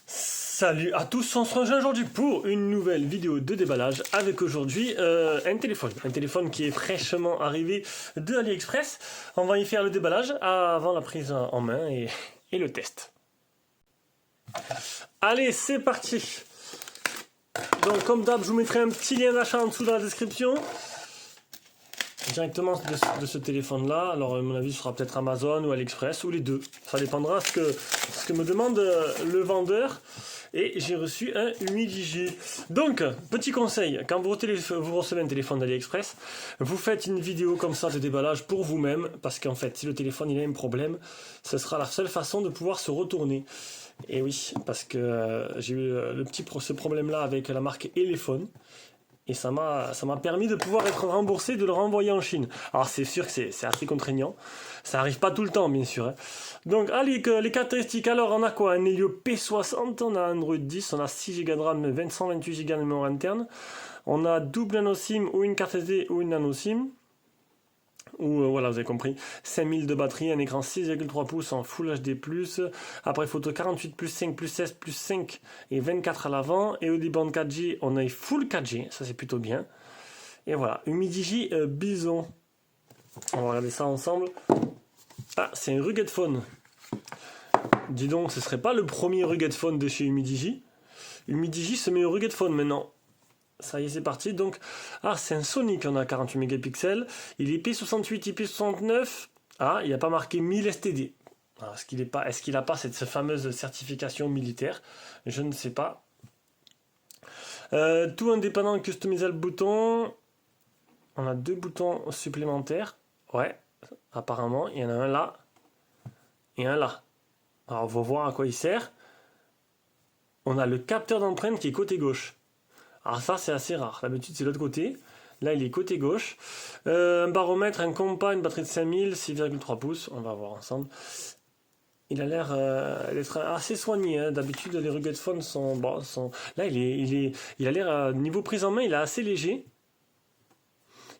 Salut à tous, on se rejoint aujourd'hui pour une nouvelle vidéo de déballage avec aujourd'hui un téléphone qui est fraîchement arrivé de AliExpress. On va y faire le déballage avant la prise en main et le test. Allez, c'est parti. Donc comme d'hab, je vous mettrai un petit lien d'achat en dessous dans la description. Directement de ce téléphone là, alors à mon avis ce sera peut-être Amazon ou AliExpress ou les deux, ça dépendra ce que me demande le vendeur. Et j'ai reçu un 8Go. Donc, petit conseil, quand vous recevez un téléphone d'AliExpress, vous faites une vidéo comme ça de déballage pour vous-même, parce qu'en fait, si le téléphone il a un problème, ce sera la seule façon de pouvoir se retourner. Et oui, parce que j'ai eu ce problème-là avec la marque Elephone. Et ça m'a permis de pouvoir être remboursé, de le renvoyer en Chine. Alors c'est sûr que c'est assez contraignant. Ça arrive pas tout le temps, bien sûr. Hein. Donc, allez, les caractéristiques. Alors, on a quoi? Un Helio P60, on a Android 10, on a 6 Go de RAM, 128 Go de mémoire interne. On a double nano SIM ou une carte SD ou une nano SIM. Ou voilà, vous avez compris, 5000 de batterie, un écran 6,3 pouces en Full HD+, appareil photo 48+, 5+16, plus 5 et 24 à l'avant, et au déband 4G, on a Full 4G, ça c'est plutôt bien. Et voilà, Humidigi Bison. On va regarder ça ensemble. Ah, c'est un Rugged Phone. Dis donc, ce serait pas le premier Rugged Phone de chez Humidigi. Humidigi se met au Rugged Phone maintenant. Ça y est, c'est parti. Donc, c'est un Sony qu'on a 48 mégapixels. Il est IP68, IP69. Ah, il n'y a pas marqué 1000 STD. Alors, est-ce qu'il n'a pas cette fameuse certification militaire? Je ne sais pas. Tout indépendant, customisable bouton. On a 2 boutons supplémentaires. Ouais, apparemment, il y en a un là et un là. Alors, on va voir à quoi il sert. On a le capteur d'empreinte qui est côté gauche. Alors ça c'est assez rare, d'habitude c'est l'autre côté, là il est côté gauche. Un baromètre, un compas, une batterie de 5000, 6,3 pouces, on va voir ensemble. Il a l'air d'être assez soigné, hein. D'habitude les Rugged Phone sont... Là il a l'air, niveau prise en main, il est assez léger.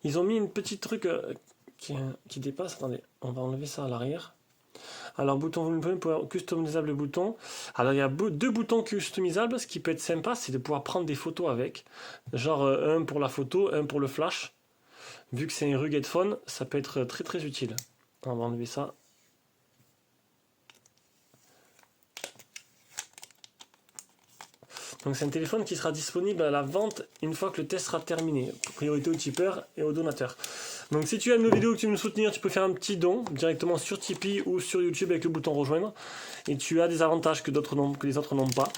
Ils ont mis une petite truc qui dépasse, attendez, on va enlever ça à l'arrière. Alors, bouton volume, customisable bouton. Alors, il y a 2 boutons customisables. Ce qui peut être sympa, c'est de pouvoir prendre des photos avec. Genre, un pour la photo, un pour le flash. Vu que c'est un Rugged Phone, ça peut être très très utile. On va enlever ça. Donc, c'est un téléphone qui sera disponible à la vente une fois que le test sera terminé. Priorité aux tipeurs et aux donateurs. Donc si tu aimes nos vidéos, que tu veux nous soutenir, tu peux faire un petit don directement sur Tipeee ou sur YouTube avec le bouton rejoindre. Et tu as des avantages que les autres n'ont pas.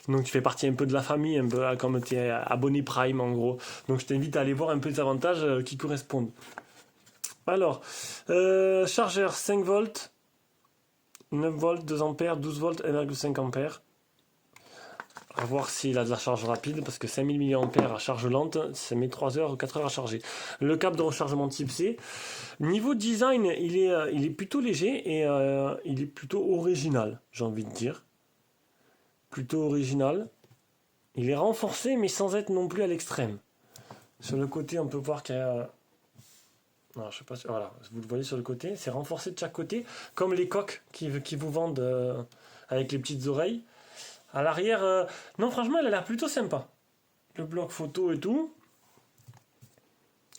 Donc tu fais partie un peu de la famille, un peu comme tu es abonné Prime en gros. Donc je t'invite à aller voir un peu les avantages qui correspondent. Alors, chargeur 5 volts, 9 volts, 2 ampères, 12 volts, 1,5 ampères. À voir s'il a de la charge rapide, parce que 5000 mAh à charge lente, ça met 3 heures ou 4 heures à charger. Le câble de rechargement type C. Niveau design, il est plutôt léger et il est plutôt original, j'ai envie de dire. Plutôt original. Il est renforcé, mais sans être non plus à l'extrême. Sur le côté, on peut voir qu'il y a... Non, je sais pas si... Voilà, vous le voyez sur le côté, c'est renforcé de chaque côté, comme les coques qui vous vendent avec les petites oreilles. À l'arrière, non franchement, elle a l'air plutôt sympa. Le bloc photo et tout.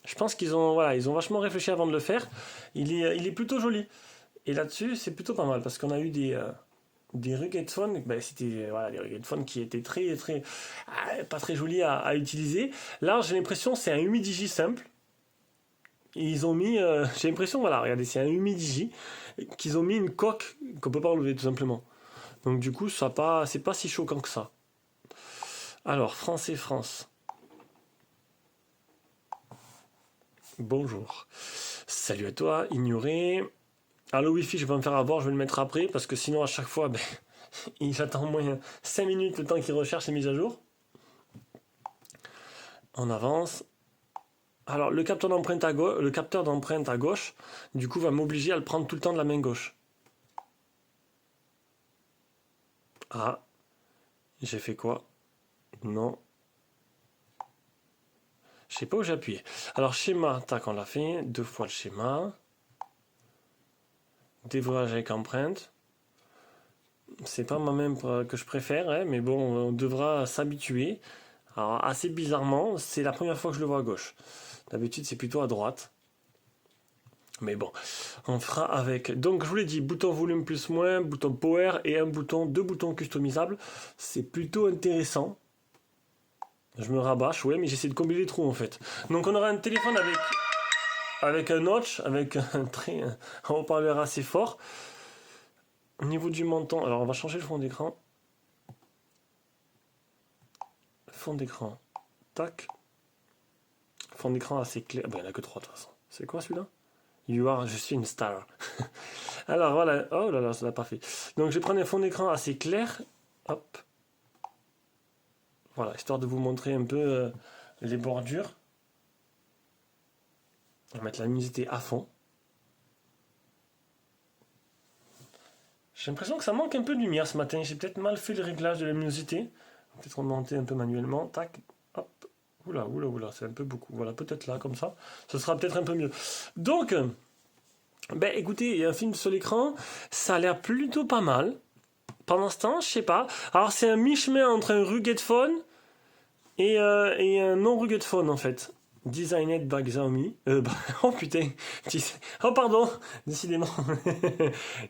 Je pense qu'ils ont vachement réfléchi avant de le faire. Il est plutôt joli. Et là-dessus, c'est plutôt pas mal parce qu'on a eu des Rugged Phone. C'était des Rugged Phone qui étaient pas très jolis à utiliser. Là, j'ai l'impression que c'est un Humidigi simple. Et ils ont mis, j'ai l'impression, regardez, c'est un Humidigi qu'ils ont mis une coque qu'on peut pas enlever tout simplement. Donc du coup, c'est pas si choquant que ça. Alors, France et France. Bonjour. Salut à toi, ignoré. Alors, Wi-Fi, je vais me faire avoir, je vais le mettre après, parce que sinon, à chaque fois, j'attends au moins 5 minutes le temps qu'il recherche les mises à jour. On avance. Alors, le capteur d'empreinte à gauche, du coup, va m'obliger à le prendre tout le temps de la main gauche. Ah, J'ai fait quoi? Non. Je sais pas où j'ai appuyé. Alors, schéma, tac, on l'a fait. 2 fois le schéma. Dévrage avec empreinte. C'est pas moi-même que je préfère, hein, mais bon, on devra s'habituer. Alors, assez bizarrement, c'est la première fois que je le vois à gauche. D'habitude, c'est plutôt à droite. Mais bon, on fera avec. Donc, je vous l'ai dit, bouton volume plus moins, bouton power et deux boutons customisables. C'est plutôt intéressant. Je me rabâche, ouais, mais j'essaie de combler les trous en fait. Donc, on aura un téléphone avec un notch, avec un haut-parleur assez fort. Au niveau du menton, alors on va changer le fond d'écran. Fond d'écran, tac. Fond d'écran assez clair. Ben, il n'y en a que 3 de toute façon. C'est quoi celui-là? Je suis une star. Alors voilà, oh là là, ça l'a pas fait. Donc je vais prendre un fond d'écran assez clair. Hop. Voilà, histoire de vous montrer un peu les bordures. On va mettre la luminosité à fond. J'ai l'impression que ça manque un peu de lumière ce matin. J'ai peut-être mal fait le réglage de la luminosité. Peut-être remonter un peu manuellement. Tac, hop. Oula, oula, oula, c'est un peu beaucoup. Voilà, peut-être là, comme ça. Ce sera peut-être un peu mieux. Donc, ben écoutez, il y a un film sur l'écran. Ça a l'air plutôt pas mal. Pendant ce temps, je sais pas. Alors, c'est un mi-chemin entre un rugged phone et un non-rugged phone, en fait. Designed by Xiaomi. Oh putain. Oh pardon. Décidément.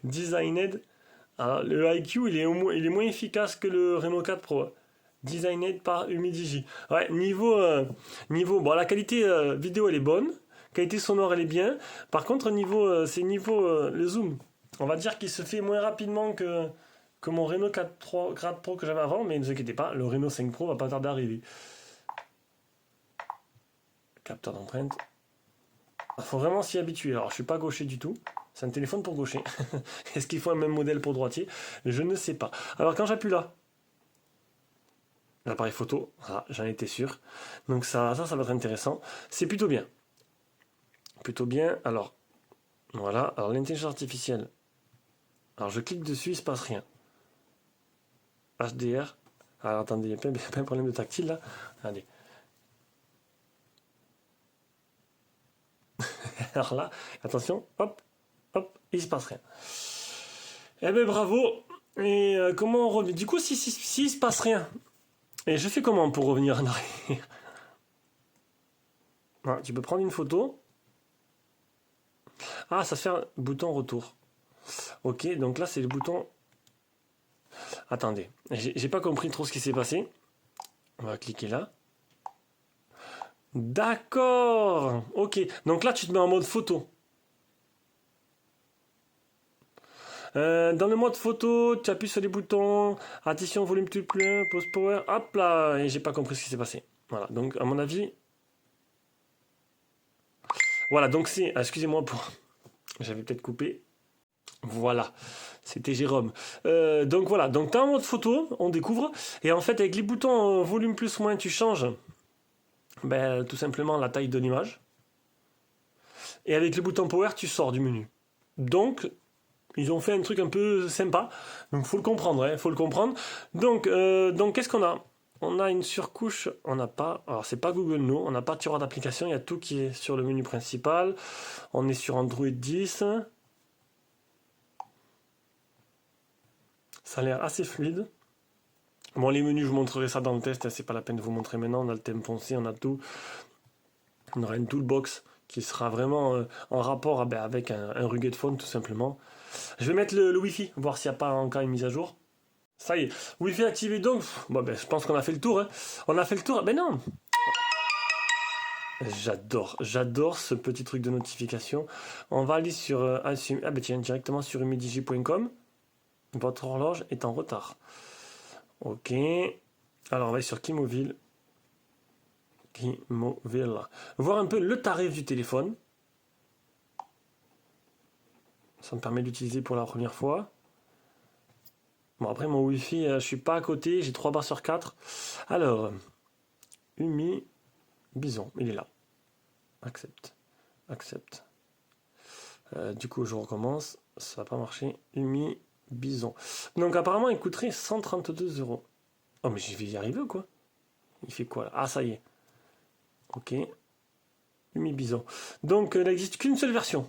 Designed. Alors, le IQ, il est moins efficace que le Reno 4 Pro. Designed par Humidigi. Ouais, niveau. Bon, la qualité vidéo, elle est bonne. Qualité sonore, elle est bien. Par contre, le zoom. On va dire qu'il se fait moins rapidement que mon Reno 4 Pro que j'avais avant, mais ne vous inquiétez pas, le Reno 5 Pro va pas tarder à arriver. Capteur d'empreinte. Il faut vraiment s'y habituer. Alors, je suis pas gaucher du tout. C'est un téléphone pour gaucher. Est-ce qu'il faut un même modèle pour droitier? Je ne sais pas. Alors, quand j'appuie là, l'appareil photo, ah, j'en étais sûr. Donc ça va être intéressant. C'est plutôt bien. Plutôt bien. Alors, voilà. Alors, l'intelligence artificielle. Alors, je clique dessus, il se passe rien. HDR. Alors, attendez, il y a pas un problème de tactile là. Regardez. Alors là, attention, hop, hop, il se passe rien. Eh ben bravo. Et comment on revient? Du coup, si il se passe rien, et je fais comment pour revenir en arrière? Ah, tu peux prendre une photo. Ah, ça fait un bouton retour. Ok, donc là c'est le bouton. Attendez, j'ai pas compris trop ce qui s'est passé. On va cliquer là. D'accord. Ok, donc là tu te mets en mode photo. Dans le mode photo, tu appuies sur les boutons, addition, volume plus, pause power, hop là, et j'ai pas compris ce qui s'est passé. Voilà, donc à mon avis. Voilà, donc c'est. Excusez-moi pour. J'avais peut-être coupé. Voilà, c'était Jérôme. Donc voilà, donc t'as en mode photo, on découvre, et en fait avec les boutons volume plus moins, tu changes tout simplement la taille de l'image. Et avec les boutons power, tu sors du menu. Donc ils ont fait un truc un peu sympa. Donc faut le comprendre, hein, faut le comprendre. Donc qu'est-ce qu'on a? On a une surcouche, on n'a pas. Alors c'est pas Google No, on n'a pas de tiroir d'application, il y a tout qui est sur le menu principal. On est sur Android 10. Ça a l'air assez fluide. Bon, les menus, je vous montrerai ça dans le test, c'est pas la peine de vous montrer maintenant. On a le thème foncé, on a tout. On aura une toolbox qui sera vraiment en rapport avec un rugged phone, tout simplement. Je vais mettre le Wi-Fi, voir s'il n'y a pas encore une mise à jour. Ça y est, Wi-Fi activé donc. Bon, je pense qu'on a fait le tour. Hein. On a fait le tour. Ben non. J'adore ce petit truc de notification. On va aller sur tiens, directement sur humidigi.com. Votre horloge est en retard. Ok. Alors on va aller sur Kimobile. Voir un peu le tarif du téléphone. Ça me permet d'utiliser pour la première fois. Bon, après mon Wi-Fi, je suis pas à côté, j'ai 3 barres sur 4. Alors, Umi Bison, il est là. Accepte. Du coup, je recommence. Ça va pas marcher. Umi Bison. Donc, apparemment, il coûterait 132 €. Oh, mais je vais y arriver ou quoi? Il fait quoi là? Ah, ça y est. Ok. Umi Bison. Donc, il n'existe qu'une seule version.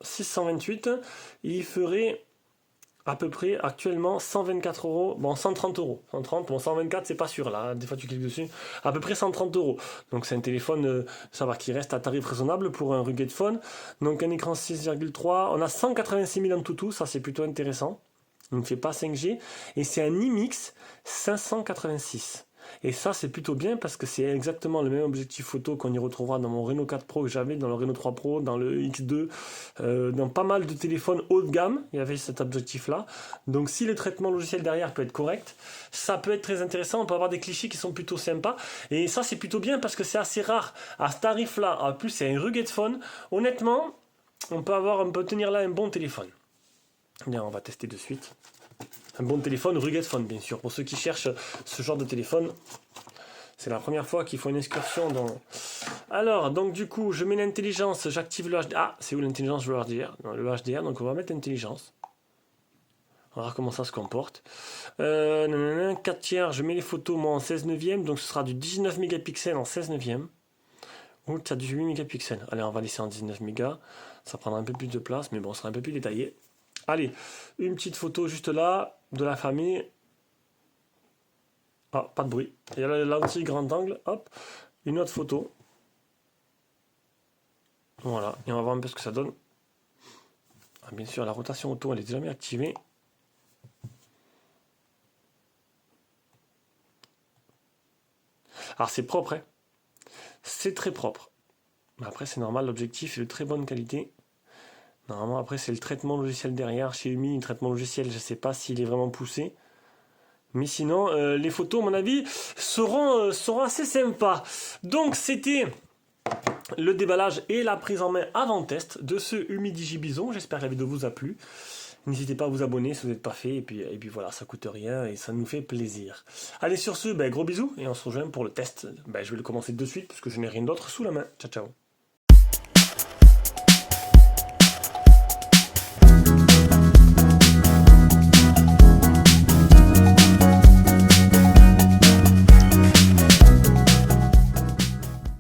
628. Il ferait à peu près actuellement 124 euros. Bon, 130 euros. 130, bon, 124, c'est pas sûr là. Des fois, tu cliques dessus. À peu près 130 euros. Donc, c'est un téléphone, ça va, qui reste à tarif raisonnable pour un rugged phone. Donc, un écran 6,3. On a 186 000 en tout. Ça, c'est plutôt intéressant. Il ne fait pas 5G. Et c'est un IMX 586. Et ça, c'est plutôt bien parce que c'est exactement le même objectif photo qu'on y retrouvera dans mon Reno 4 Pro que j'avais, dans le Reno 3 Pro, dans le X2, dans pas mal de téléphones haut de gamme, il y avait cet objectif-là. Donc si le traitement logiciel derrière peut être correct, ça peut être très intéressant, on peut avoir des clichés qui sont plutôt sympas. Et ça, c'est plutôt bien parce que c'est assez rare à ce tarif-là. En plus, c'est un rugged phone. Honnêtement, on peut tenir là un bon téléphone. Bien, on va tester de suite. Un bon téléphone, rugged phone bien sûr. Pour ceux qui cherchent ce genre de téléphone, c'est la première fois qu'ils font une excursion dans... Alors, donc du coup, je mets l'intelligence, j'active le HDR. Ah, c'est où l'intelligence? Le HDR. Non, le HDR, donc on va mettre l'intelligence. On va voir comment ça se comporte. 4 tiers, je mets les photos moi en 16 neuvième, donc ce sera du 19 mégapixels en 16 neuvième. Ou tu as du 8 mégapixels. Allez, on va laisser en 19 mégas. Ça prendra un peu plus de place, mais bon, ça sera un peu plus détaillé. Allez, une petite photo juste là, de la famille. Ah, pas de bruit. Il y a la lentille grand angle, hop. Une autre photo. Voilà, et on va voir un peu ce que ça donne. Ah, bien sûr, la rotation auto, elle est déjà bien activée. Alors, c'est propre, hein. C'est très propre. Mais après, c'est normal, l'objectif est de très bonne qualité. Normalement, après, c'est le traitement logiciel derrière. Chez Umi, le traitement logiciel, je ne sais pas s'il est vraiment poussé. Mais sinon, les photos, à mon avis, seront assez sympas. Donc, c'était le déballage et la prise en main avant test de ce Umi DigiBison. J'espère que la vidéo vous a plu. N'hésitez pas à vous abonner si vous n'êtes pas fait. Et puis voilà, ça coûte rien et ça nous fait plaisir. Allez, sur ce, gros bisous et on se rejoint pour le test. Je vais le commencer de suite parce que je n'ai rien d'autre sous la main. Ciao, ciao.